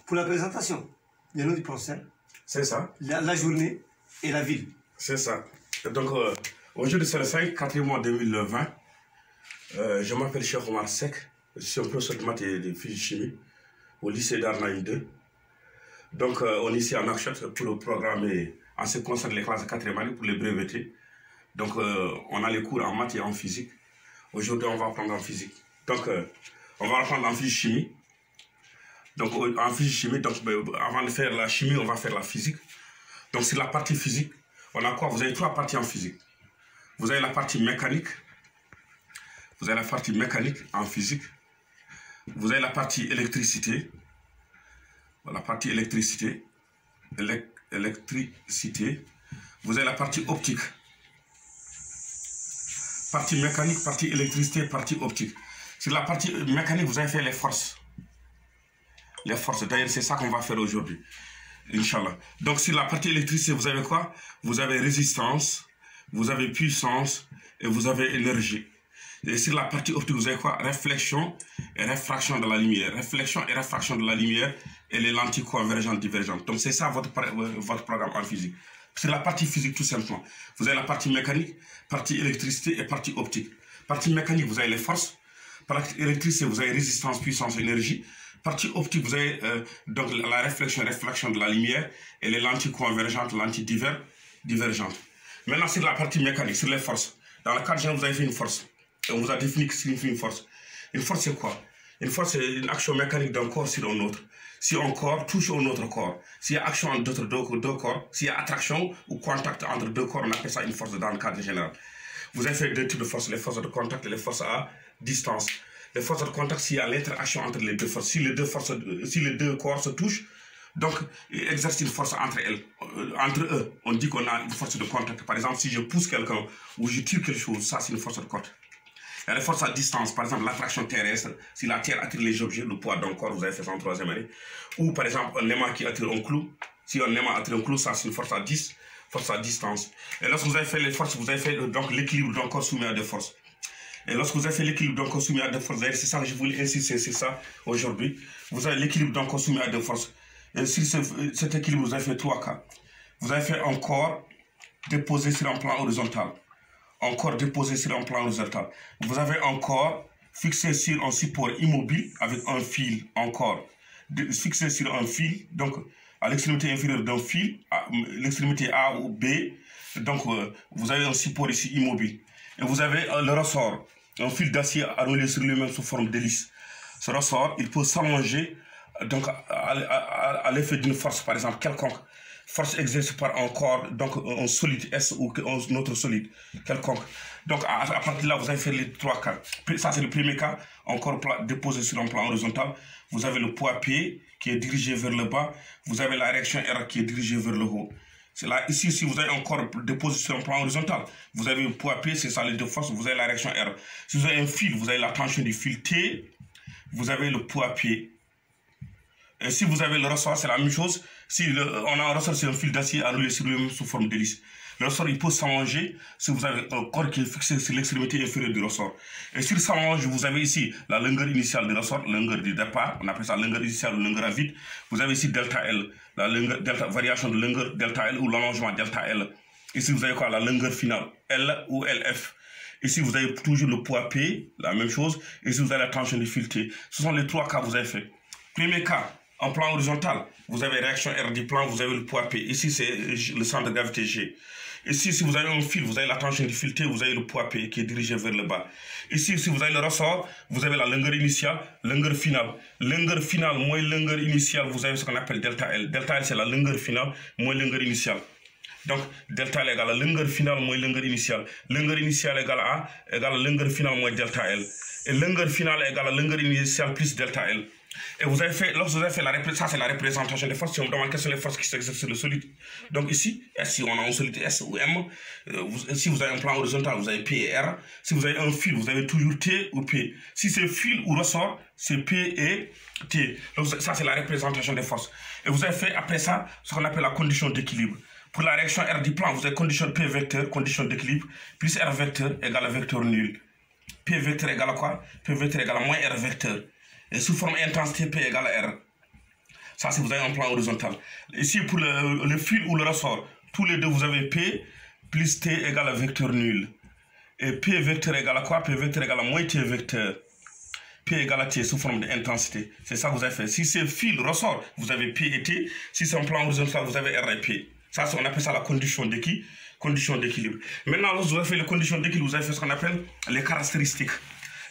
Pour la présentation, le nom du professeur. C'est ça. La journée et la ville. C'est ça. Donc, aujourd'hui, c'est le 5, 4e mois 2020. Je m'appelle Cheikh Omar Seck. Je suis un professeur de maths et de physique-chimie au lycée d'Arnaï 2. Donc, on est ici en Nouakchott pour le programme en ce qui concerne les classes de 4e année pour les brevetés. Donc, on a les cours en maths et en physique. Aujourd'hui, on va apprendre en physique. Donc, on va apprendre en physique-chimie. Donc, en physique-chimie, avant de faire la chimie, on va faire la physique. Donc, sur la partie physique, on a quoi? Vous avez 3 parties en physique. Vous avez la partie mécanique. Vous avez la partie mécanique en physique. Vous avez la partie électricité. La partie électricité. Électricité. Vous avez la partie optique. Partie mécanique, partie électricité, partie optique. Sur la partie mécanique, vous avez fait les forces. Les forces, d'ailleurs, c'est ça qu'on va faire aujourd'hui. Inch'Allah. Donc, sur la partie électricité, vous avez quoi? Vous avez résistance, vous avez puissance et vous avez énergie. Et sur la partie optique, vous avez quoi? Réflexion et réfraction de la lumière. Réflexion et réfraction de la lumière et les lentilles convergentes, divergentes. Donc, c'est ça votre programme en physique. Sur la partie physique, tout simplement, vous avez la partie mécanique, partie électricité et partie optique. Partie mécanique, vous avez les forces. Partie électricité, vous avez résistance, puissance, énergie. Partie optique, vous avez donc la réflexion et réfraction de la lumière et les lentilles convergentes, lentilles divergentes. Maintenant, sur la partie mécanique, sur les forces. Dans le cadre général, vous avez fait une force. Et on vous a défini ce que signifie une force. Une force, c'est quoi? Une force, c'est une action mécanique d'un corps sur un autre. Si un corps touche un autre corps, s'il y a action entre deux corps, s'il y a attraction ou contact entre deux corps, on appelle ça une force dans le cadre général. Vous avez fait 2 types de forces, les forces de contact et les forces à distance. Les forces de contact, s'il y a l'interaction entre les deux forces, si les deux corps se touchent, donc ils exercent une force entre eux. On dit qu'on a une force de contact. Par exemple, si je pousse quelqu'un ou je tire quelque chose, ça c'est une force de contact. Il y a les forces à distance, par exemple l'attraction terrestre, si la Terre attire les objets, le poids d'un corps, vous avez fait ça en 3e année. Ou par exemple un aimant qui attire un clou, si un aimant attire un clou, ça c'est une force à distance. Et lorsque vous avez fait les forces, vous avez fait donc l'équilibre d'un corps soumis à des forces. Et lorsque vous avez fait l'équilibre d'un corps soumis à des forces, c'est ça que je voulais insister, c'est ça aujourd'hui. Vous avez l'équilibre d'un corps soumis à des forces. Et sur cet équilibre, vous avez fait 3 cas. Vous avez fait un corps déposé sur un plan horizontal. Un corps déposé sur un plan horizontal. Vous avez un corps fixé sur un support immobile avec un fil, un corps fixé sur un fil, donc à l'extrémité inférieure d'un fil, l'extrémité A ou B, donc vous avez un support ici immobile. Et vous avez le ressort, un fil d'acier enroulé sur lui-même sous forme d'hélice. Ce ressort, il peut s'allonger donc à l'effet d'une force, par exemple, quelconque. Force exercée par un corps, donc un solide S ou un autre solide, quelconque. Donc à partir de là, vous avez fait les 3 cas. Ça, c'est le premier cas, un corps déposé sur un plan horizontal. Vous avez le poids P qui est dirigé vers le bas. Vous avez la réaction R qui est dirigée vers le haut. C'est là, ici, si vous avez un corps déposé sur un plan horizontal, vous avez le poids P, c'est ça les 2 forces, vous avez la réaction R. Si vous avez un fil, vous avez la tension du fil T, vous avez le poids P. Et si vous avez le ressort, c'est la même chose. Si on a un ressort, c'est un fil d'acier enroulé sur lui-même sous forme d'hélice. Le ressort, il peut s'allonger si vous avez un corps qui est fixé sur l'extrémité inférieure du ressort. Et sur s'allonge, vous avez ici la longueur initiale du ressort, longueur du départ, on appelle ça longueur initiale ou longueur à vide. Vous avez ici delta L, la longueur, variation de longueur delta L ou l'allongement delta L. Ici, vous avez quoi? La longueur finale, L ou LF. Ici, vous avez toujours le poids P, la même chose. Ici, vous avez la tension du fil T. Ce sont les 3 cas que vous avez fait. Premier cas, en plan horizontal, vous avez réaction R du plan, vous avez le poids P. Ici, c'est le centre de gravité G. Ici, si vous avez un fil, vous avez la tension du fil T, vous avez le poids P qui est dirigé vers le bas. Ici, si vous avez le ressort, vous avez la longueur initiale, longueur finale. Longueur finale moins longueur initiale, vous avez ce qu'on appelle delta L. Delta L, c'est la longueur finale moins longueur initiale. Donc, delta L égale la longueur finale moins longueur initiale. Longueur initiale égale A égale la longueur finale moins delta L. Et longueur finale égale la longueur initiale plus delta L. Et vous avez fait, lorsque vous avez fait ça c'est la représentation des forces, si on me demande quelles sont les forces qui s'exercent sur le solide. Donc ici, si on a un solide S ou M, si vous avez un plan horizontal, vous avez P et R. Si vous avez un fil, vous avez toujours T ou P. Si c'est fil ou ressort, c'est P et T. Donc ça c'est la représentation des forces. Et vous avez fait après ça ce qu'on appelle la condition d'équilibre. Pour la réaction R du plan, vous avez condition P vecteur, condition d'équilibre, plus R vecteur égale vecteur nul. P vecteur égale à quoi? P vecteur égale à moins R vecteur. et sous forme intensité P égale à R. Ça, c'est vous avez un plan horizontal. Ici, pour le fil ou le ressort, tous les deux, vous avez P plus T égale à vecteur nul. Et P vecteur égale à quoi? P vecteur égale à moins T vecteur. P égale à T sous forme d'intensité. C'est ça que vous avez fait. Si c'est fil, ressort, vous avez P et T. Si c'est un plan horizontal, vous avez R et P. Ça, on appelle ça la condition d'équilibre. Maintenant, lorsque vous avez fait les conditions d'équilibre, vous avez fait ce qu'on appelle les caractéristiques.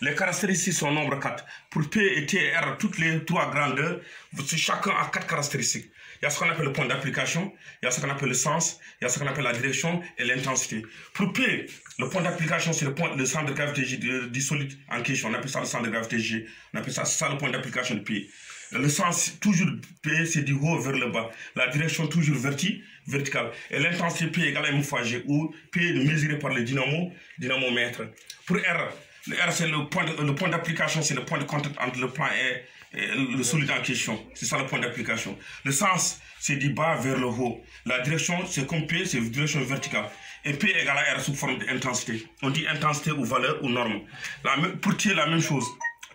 Les caractéristiques sont nombre 4. Pour P et T et R, toutes les trois grandeurs, chacun a 4 caractéristiques. Il y a ce qu'on appelle le point d'application, il y a ce qu'on appelle le sens, il y a ce qu'on appelle la direction et l'intensité. Pour P, le point d'application, c'est le centre de gravité G du solide en question. On appelle ça le centre de gravité G. On appelle ça le point d'application de P. Le sens, toujours P, c'est du haut vers le bas. La direction, toujours verticale. Et l'intensité P égale M fois G, où P est mesuré par le dynamomètre. Pour R, le R, c'est le point d'application, c'est le point de contact entre le plan et le solide en question. C'est ça le point d'application. Le sens, c'est du bas vers le haut. La direction, c'est comme P, c'est une direction verticale. Et P égale à R sous forme d'intensité. On dit intensité ou valeur ou norme. Pour T, la même chose.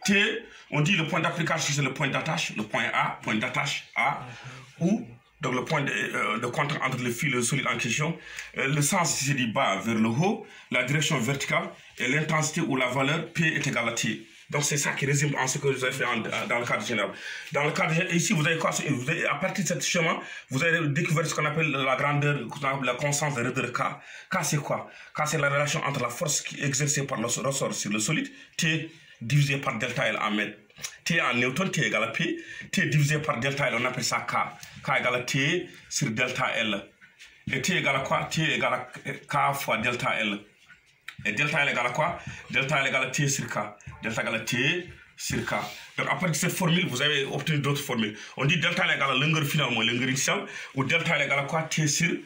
T, on dit le point d'application, c'est le point d'attache, le point A, point d'attache A, ou donc le point de contact entre le fil et le solide en question. Le sens, c'est du bas vers le haut, la direction verticale, et l'intensité ou la valeur P est égale à T. Donc c'est ça qui résume en ce que vous avez fait dans le cadre général. Dans le cadre ici, vous avez quoi? À partir de ce schéma, vous avez découvert ce qu'on appelle la grandeur, la constance de raideur K. K, c'est quoi? K, c'est la relation entre la force exercée par le ressort sur le solide, T divisé par delta L en mètres. T en Newton, T égale à P. T divisé par delta L, on appelle ça K. K égale à T sur delta L. Et T égale à quoi? T égale à K fois delta L. Et delta L égale à quoi? Delta L égale à T sur K. Delta égale à T sur K. Donc après cette formule, vous avez obtenu d'autres formules. On dit delta L égale à longueur finale moins longueur initiale. Ou delta L égale à quoi? T sur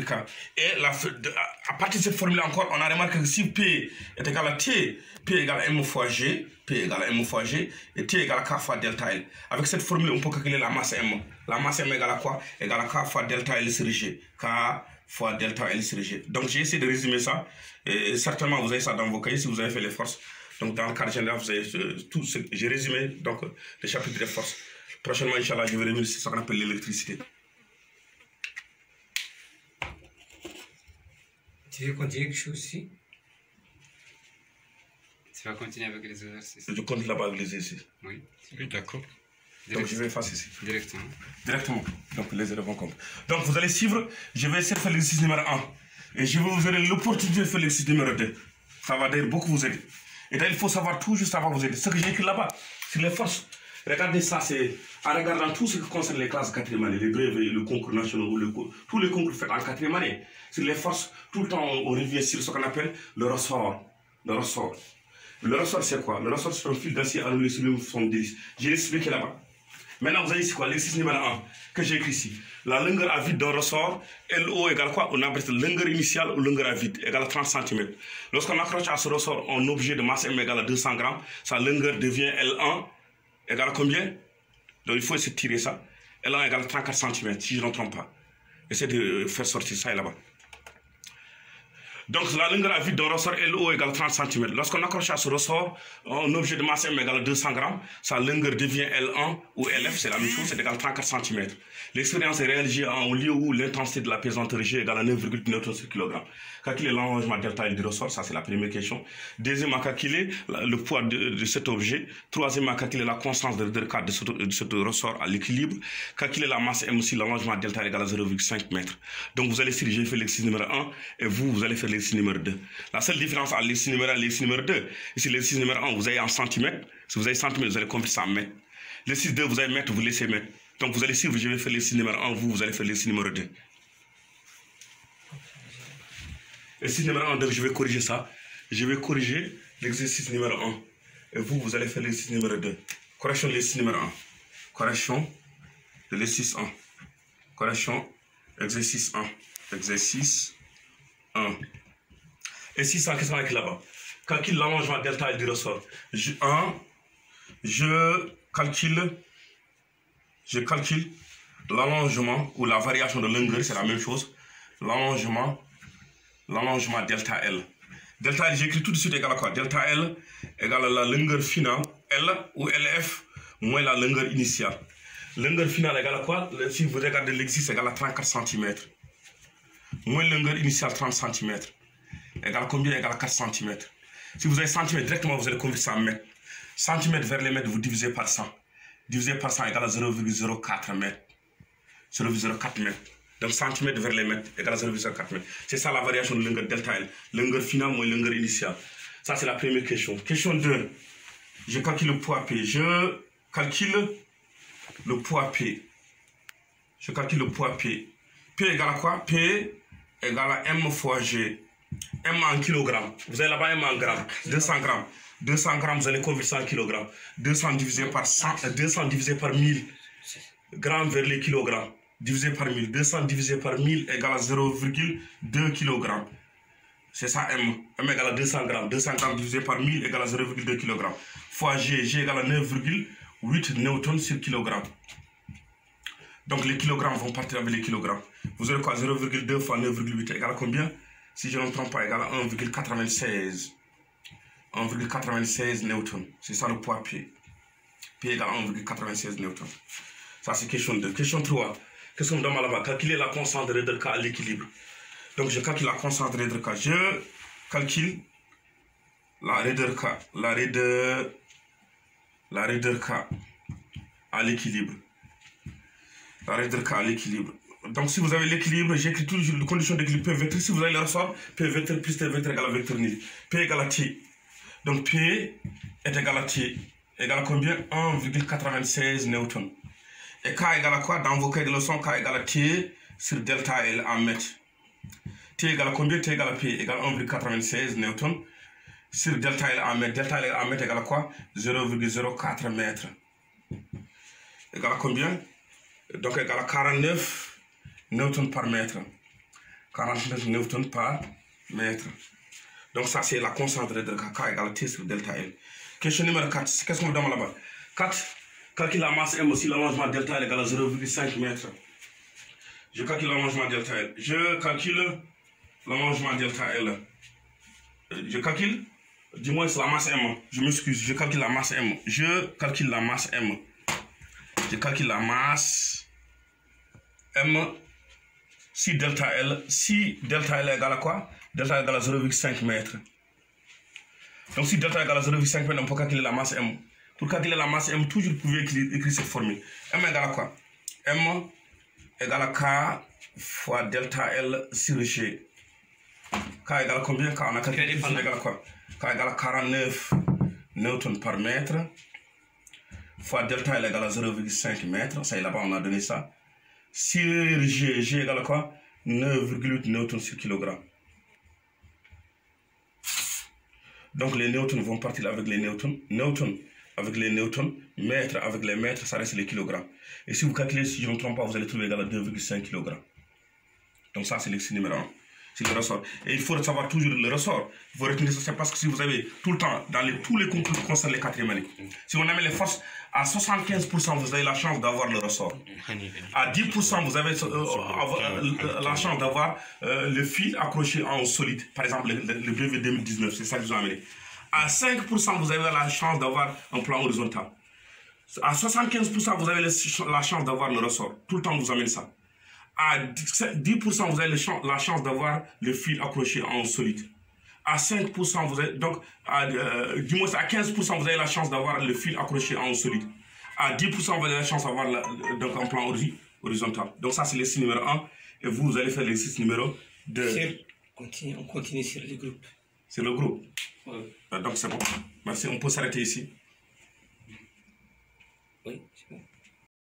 K. Et à partir de cette formule encore, on a remarqué que si P est égal à T, P égale à M fois G, P égale à M fois G, et T égale à K fois delta L. Avec cette formule, on peut calculer la masse M. La masse M égale à quoi? Égale à K fois delta L sur G. K fois delta L sur G. Donc j'ai essayé de résumer ça. Et certainement, vous avez ça dans vos cahiers si vous avez fait les forces. Donc dans le cadre général, vous avez tout ce que j'ai résumé donc, le chapitre des forces. Prochainement, Inch'Allah, je vais revenir sur ce qu'on appelle l'électricité. Tu veux continuer quelque chose ici? Tu vas continuer avec les exercices? Je continue là-bas avec les exercices. Oui. Oui, d'accord. Donc je vais effacer ici. Directement. Directement. Donc les élèves vont comprendre. Donc vous allez suivre, je vais essayer de faire l'exercice numéro 1. Et je vais vous donner l'opportunité de faire l'exercice numéro 2. Ça va d'ailleurs beaucoup vous aider. Et là, il faut savoir tout juste avant vous aider. Ce que j'ai écrit là-bas, c'est les forces. Regardez ça, c'est en regardant tout ce qui concerne les classes de 4e année, les brevets, le concours national, tous les concours faits en 4e année. Sur les forces, tout le temps, on revient sur ce qu'on appelle le ressort. Le ressort. Le ressort, c'est quoi? Le ressort, c'est un fil d'acier enroulé sur une forme d'hélice. J'ai expliqué là-bas. Maintenant, vous avez ici quoi? L'exercice numéro 1 que j'ai écrit ici. La longueur à vide d'un ressort, LO égale quoi? On appelle ça longueur initiale ou longueur à vide, égale à 30 cm. Lorsqu'on accroche à ce ressort un objet de masse M égale à 200 grammes, sa longueur devient L1 égale à combien? Donc il faut essayer de tirer ça. L1 égale à 34 cm, si je ne me trompe pas. Essayez de faire sortir ça là-bas. Donc la longueur à vide d'un ressort LO égale 30 cm. Lorsqu'on accroche à ce ressort un objet de masse M égale 200 grammes, sa longueur devient L1 ou LF, c'est la même chose, c'est égal à 34 cm. L'expérience est réalisée en lieu où l'intensité de la pesanteur G égale à 9,9 newtons sur kilogramme. Calculer l'allongement delta L du ressort, ça c'est la première question. Deuxièmement, calculer le poids de cet objet. Troisièmement, calculer la constance de K de ce ressort à l'équilibre. Calculer la masse M aussi, l'allongement delta L égale à 0,5 m. Donc vous allez essayer, j'ai fait l'exercice numéro 1 et vous allez faire l'exercice numéro 2. La seule différence entre l'exercice numéro 1 et l'exercice numéro 2, ici l'exercice numéro 1, vous avez en centimètres. Si vous avez centimètres, vous allez convertir ça en mètres. L'exercice 2, vous avez mètres, vous laissez mètres. Donc vous allez suivre, je vais faire l'exercice numéro 1, vous allez faire l'exercice numéro 2. L'exercice numéro 1, donc je vais corriger ça. Je vais corriger l'exercice numéro 1. Et vous allez faire l'exercice numéro 2. Correction de l'exercice numéro 1. Correction de l'exercice 1. Correction, exercice 1. Exercice 1. Exercice 1, qu'est-ce qu'on a écrit là-bas? Calcule l'allongement delta L du ressort. Je calcule l'allongement ou la variation de longueur, c'est la même chose. L'allongement delta L. Delta L, j'écris tout de suite égal à quoi? Delta L égale à la longueur finale, L ou LF moins la longueur initiale. Longueur finale égale à quoi? Si vous regardez l'exercice, égale à 34 cm. Moins longueur initiale 30 cm. Égale à combien? Égale à 4 cm. Si vous avez centimètres, directement vous allez convertir ça en mètres. Centimètres vers les mètres, vous divisez par 100. Divisé par 100 égale à 0,04 mètres. 0,04 mètres. Donc centimètres vers les mètres égale à 0,04 mètres. C'est ça la variation de longueur delta L. Longueur finale moins longueur initiale. Ça c'est la première question. Question 2. Je calcule le poids P. Je calcule le poids P. Je calcule le poids P. P égale à quoi? P égale à M fois G. M en kilogrammes. Vous avez là-bas M en grammes. 200 grammes. 200 grammes, vous allez convertir ça en kilogrammes. 200 divisé par 100, 200 divisé par 1000 grammes vers les kilogrammes. Divisé par 1000. 200 divisé par 1000 égale à 0,2 kg. C'est ça M. M égale à 200 grammes. 200 grammes divisé par 1000 égale à 0,2 kg. Fois G. G égale à 9,8 newtons sur kilogramme. Donc les kilogrammes vont partir avec les kilogrammes. Vous aurez quoi? 0,2 fois 9,8 égale à combien? Si je ne me trompe pas, égale à 1,96. 1,96 newtons. C'est ça le poids P. P égale à 1,96 newtons. Ça c'est question 2. Question 3. Qu'est-ce qu'on me demande là-bas? Calculer la constante de raideur K à l'équilibre. Donc je calcule la constante de raideur K. Je calcule la raideur K. La raideur K à l'équilibre. La raideur K à l'équilibre. Donc si vous avez l'équilibre, j'écris toujours les conditions d'équilibre P vecteur. Si vous avez le ressort, P vecteur plus T vecteur égale à vecteur nul. P égale à T. Donc P est égal à T. Égal à combien? 1,96 newtons. Et K égale à quoi? Dans vos cahiers de leçons, K égale à T sur delta L en mètres. T égale à combien? T égale à P égale à 1,96 newtons sur delta L en mètres. Delta L en mètres égale à quoi? 0,04 mètres. Égal à combien? Donc égal à 49 newtons par mètre. 49 newtons par mètre. Donc ça c'est la constante de K égale à T sur delta L. Question numéro 4. Qu'est-ce qu'on me demande là-bas? 4. Calcule la masse M si l'allongement delta L égale à 0,5 mètres. Je calcule l'allongement delta L. Je calcule l'allongement delta L. Je calcule, dis-moi c'est la masse M. Je m'excuse, je calcule la masse M. Je calcule la masse M. Je calcule la masse M si delta L. Si delta L égale à quoi? Delta égale à 0,5 mètres. Donc si delta égale à 0,5 mètres, on peut calculer la masse M. Pour calculer la masse M, toujours vous pouvez écrire cette formule. M égale à quoi? M égale à K fois delta L sur G. K égale à combien? K, on a calculé K égale à quoi? K égale à 49 newtons par mètre fois delta L égale à 0,5 mètres. Ça, là-bas, on a donné ça. Sur G, G égale à quoi? 9,8 newtons sur kilogramme. Donc les newtons vont partir avec les newtons. Newtons avec les newtons. Mètres avec les mètres, ça reste les kilogrammes. Et si vous calculez, si je ne me trompe pas, vous allez trouver égal à 2,5 kg. Donc ça, c'est l'exercice numéro 1. C'est le ressort. Et il faut savoir toujours le ressort. Il faut retenir ça, c'est parce que si vous avez tout le temps, dans tous les concours qui concernent les 4e années, si on met les forces, à 75%, vous avez la chance d'avoir le ressort. À 10%, vous avez la chance d'avoir le fil accroché en solide. Par exemple, le brevet 2019, c'est ça que je vous ai amené. À 5%, vous avez la chance d'avoir un plan horizontal. À 75%, vous avez la chance d'avoir le ressort. Tout le temps, vous amène ça. À 10%, vous avez la chance d'avoir le fil accroché en solide. À 5%, vous avez, donc, du moins à 15%, vous avez la chance d'avoir le fil accroché en solide. À 10%, vous avez la chance d'avoir un plan horizontal. Donc ça, c'est l'exercice numéro 1. Et vous allez faire l'exercice numéro 2. On continue sur le groupe. C'est le groupe. Ouais. Donc c'est bon. Merci. On peut s'arrêter ici. Oui, c'est bon.